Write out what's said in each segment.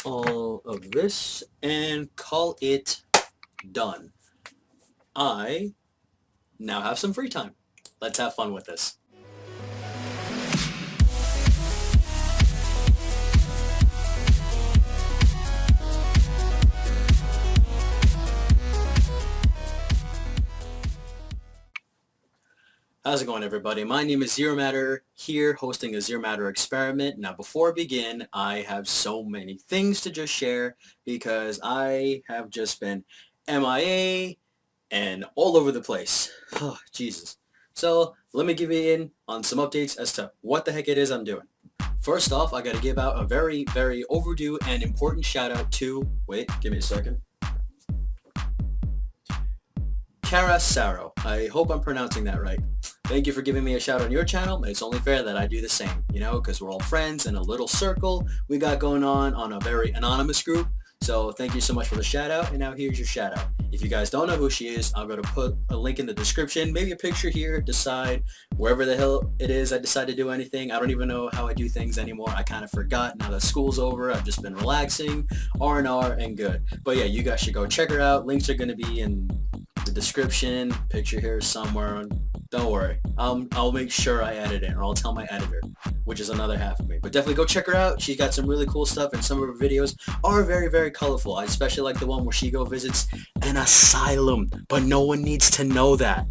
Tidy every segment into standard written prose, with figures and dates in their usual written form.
all of this and call it done. I now have some free time. Let's have fun with this. How's it going, everybody? My name is Zero Matter, here hosting a Zero Matter experiment. Now, before I begin, I have so many things to just share because I have just been MIA and all over the place. Oh, Jesus. So, let me give you in on some updates as to what the heck it is I'm doing. First off, I gotta give out a very, very overdue and important shout out to, wait, give me a second. Cara Sarro. I hope I'm pronouncing that right. Thank you for giving me a shout on your channel. It's only fair that I do the same, you know, because we're all friends in a little circle we got going on a very anonymous group. So thank you so much for the shout out, and now here's your shout out. If you guys don't know who she is, I'm going to put a link in the description, maybe a picture here, decide wherever the hell it is I decide to do anything. I don't even know how I do things anymore. I kind of forgot. Now that school's over, I've just been relaxing, R&R, and good. But yeah, you guys should go check her out. Links are going to be in the description, picture here somewhere. Don't worry, I'll make sure I edit it, or I'll tell my editor, which is another half of me. But definitely go check her out. She's got some really cool stuff, and some of her videos are very, very colorful. I especially like the one where she visits an asylum, but no one needs to know that.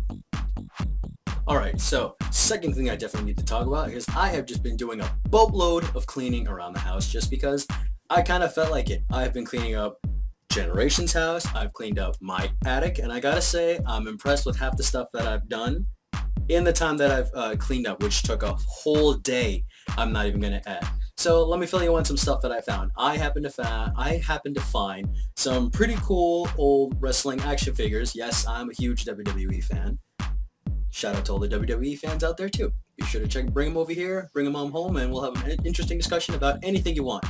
Alright, so second thing I definitely need to talk about is I have just been doing a boatload of cleaning around the house just because I kind of felt like it. I've been cleaning up Jennerationz house, I've cleaned up my attic, and I gotta say, I'm impressed with half the stuff that I've done in the time that I've cleaned up, which took a whole day. I'm not even gonna add. So let me fill you in some stuff that I found. I happened to find some pretty cool old wrestling action figures. Yes, I'm a huge WWE fan. Shout out to all the WWE fans out there too. Be sure to bring them over here, bring them on home, and we'll have an interesting discussion about anything you want.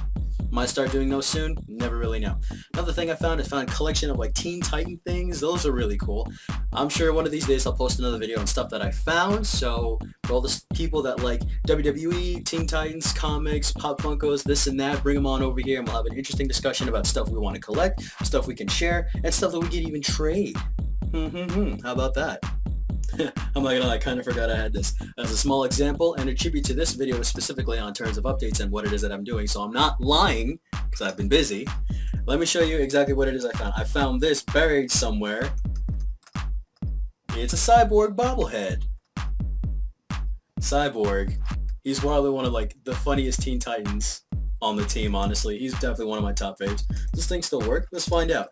Might start doing those soon, never really know. Another thing I found a collection of like Teen Titan things. Those are really cool. I'm sure one of these days I'll post another video on stuff that I found. So for all the people that like WWE, Teen Titans, comics, Pop Funkos, this and that, bring them on over here and we'll have an interesting discussion about stuff we want to collect, stuff we can share, and stuff that we can even trade. How about that? I'm not gonna lie, I kind of forgot I had this. As a small example and a tribute to this video specifically on terms of updates and what it is that I'm doing, so I'm not lying because I've been busy. Let me show you exactly what it is I found. I found this buried somewhere. It's a Cyborg bobblehead. Cyborg. He's probably one of like the funniest Teen Titans on the team, honestly. He's definitely one of my top faves. Does this thing still work? Let's find out.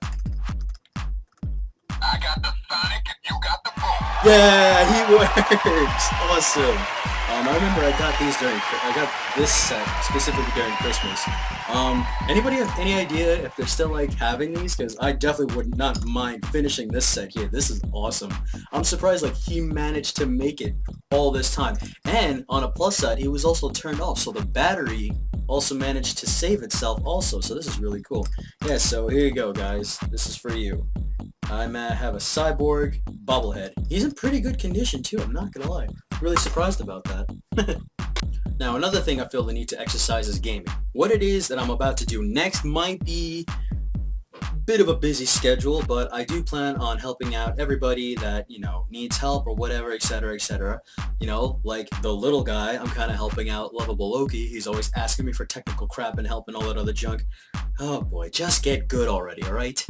I got the Sonic and you got the boom. Yeah, he works. Awesome. I remember I got this set specifically during Christmas. Anybody have any idea if they're still like having these? Because I definitely would not mind finishing this set here. This is awesome. I'm surprised like he managed to make it all this time. And on a plus side, he was also turned off, so the battery also managed to save itself also. So this is really cool. Yeah, so here you go, guys. This is for you. I have a Cyborg bobblehead. He's in pretty good condition too, I'm not gonna lie. Really surprised about that. Now another thing I feel the need to exercise is gaming. What it is that I'm about to do next might be a bit of a busy schedule, but I do plan on helping out everybody that, you know, needs help or whatever, etc, etc. You know, like the little guy, I'm kind of helping out Lovable Loki. He's always asking me for technical crap and help and all that other junk. Oh boy, just get good already, alright?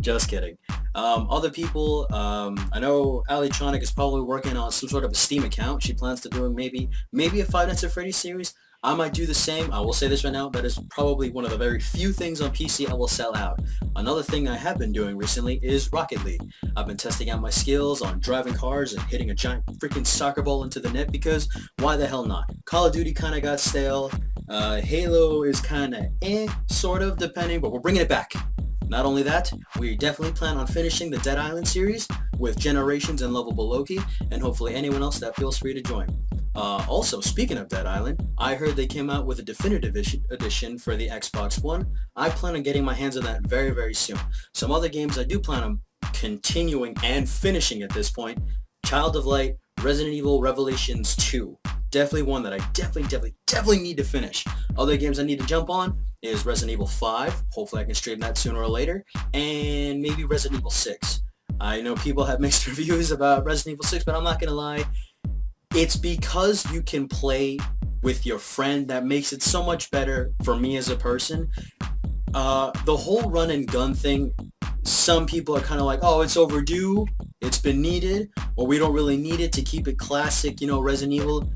Just kidding. Other people, I know Allytronic is probably working on some sort of a Steam account. She plans to doing maybe a Five Nights at Freddy's series. I might do the same. I will say this right now, that is probably one of the very few things on PC I will sell out. Another thing I have been doing recently is Rocket League. I've been testing out my skills on driving cars and hitting a giant freaking soccer ball into the net because why the hell not? Call of Duty kind of got stale. Halo is kind of sort of, depending, but we're bringing it back. Not only that, we definitely plan on finishing the Dead Island series with Jennerationz and Lovable Loki, and hopefully anyone else that feels free to join. Also, speaking of Dead Island, I heard they came out with a definitive edition for the Xbox One. I plan on getting my hands on that very, very soon. Some other games I do plan on continuing and finishing at this point: Child of Light, Resident Evil Revelations 2. Definitely one that I definitely need to finish. Other games I need to jump on: is Resident Evil 5. Hopefully I can stream that sooner or later. And maybe Resident Evil 6. I know people have mixed reviews about Resident Evil 6, but I'm not going to lie. It's because you can play with your friend that makes it so much better for me as a person. The whole run and gun thing, some people are kind of like, oh, it's overdue, it's been needed, or we don't really need it to keep it classic, Resident Evil.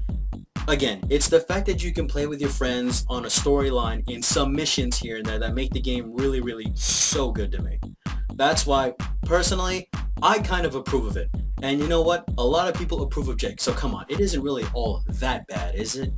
Again, it's the fact that you can play with your friends on a storyline in some missions here and there that make the game really, really so good to me. That's why, personally, I kind of approve of it. And you know what? A lot of people approve of Jake, so come on, it isn't really all that bad, is it?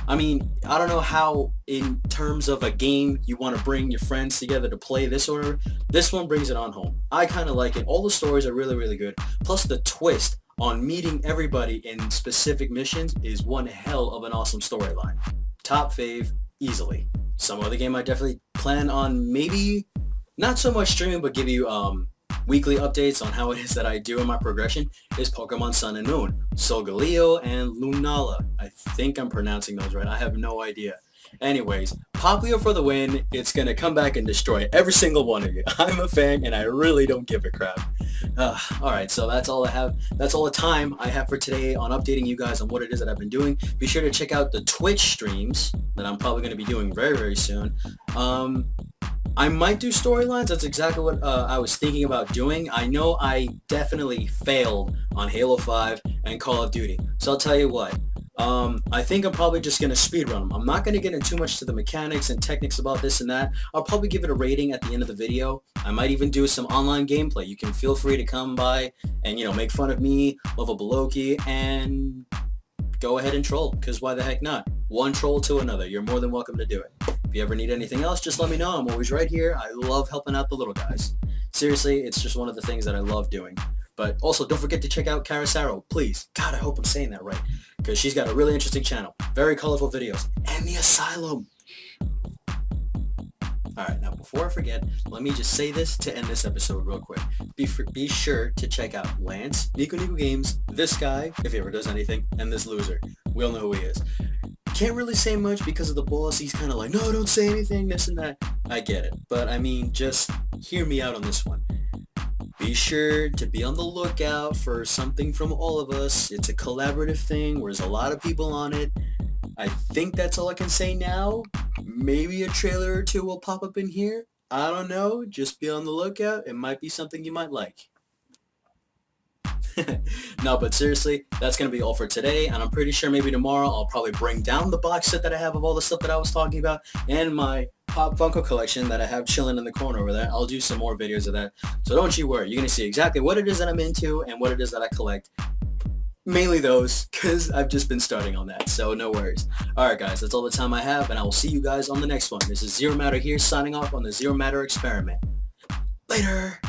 I mean, I don't know how, in terms of a game, you want to bring your friends together to play this order. This one brings it on home. I kind of like it. All the stories are really, really good. Plus the twist on meeting everybody in specific missions is one hell of an awesome storyline. Top fave, easily. Some other game I definitely plan on maybe, not so much streaming, but give you weekly updates on how it is that I do in my progression is Pokemon Sun and Moon, Solgaleo and Lunala. I think I'm pronouncing those right. I have no idea. Anyways, Popplio for the win. It's going to come back and destroy every single one of you. I'm a fan and I really don't give a crap. Alright, so that's all I have. That's all the time I have for today on updating you guys on what it is that I've been doing. Be sure to check out the Twitch streams that I'm probably going to be doing very, very soon. I might do storylines. That's exactly what I was thinking about doing. I know I definitely failed on Halo 5 and Call of Duty. So I'll tell you what. I think I'm probably just going to speedrun them. I'm not going to get in too much to the mechanics and techniques about this and that. I'll probably give it a rating at the end of the video. I might even do some online gameplay. You can feel free to come by and, make fun of me, Lovable Loki, and go ahead and troll, because why the heck not? One troll to another. You're more than welcome to do it. If you ever need anything else, just let me know. I'm always right here. I love helping out the little guys. Seriously, it's just one of the things that I love doing. But also, don't forget to check out Cara Sarro, please. God, I hope I'm saying that right. Because she's got a really interesting channel. Very colorful videos. And the Asylum. Alright, now before I forget, let me just say this to end this episode real quick. Be sure to check out Lance, Nico Games, this guy, if he ever does anything, and this loser. We all know who he is. Can't really say much because of the boss. He's kind of like, no, don't say anything, this and that. I get it. But I mean, just hear me out on this one. Be sure to be on the lookout for something from all of us. It's a collaborative thing where there's a lot of people on it. I think that's all I can say now. Maybe a trailer or two will pop up in here. I don't know. Just be on the lookout. It might be something you might like. No, but seriously, that's going to be all for today, and I'm pretty sure maybe tomorrow I'll probably bring down the box set that I have of all the stuff that I was talking about, and my Pop Funko collection that I have chilling in the corner over there. I'll do some more videos of that, so don't you worry. You're going to see exactly what it is that I'm into and what it is that I collect. Mainly those, because I've just been starting on that, so no worries. Alright guys, that's all the time I have, and I will see you guys on the next one. This is Zero Matter here, signing off on the Zero Matter Experiment. Later!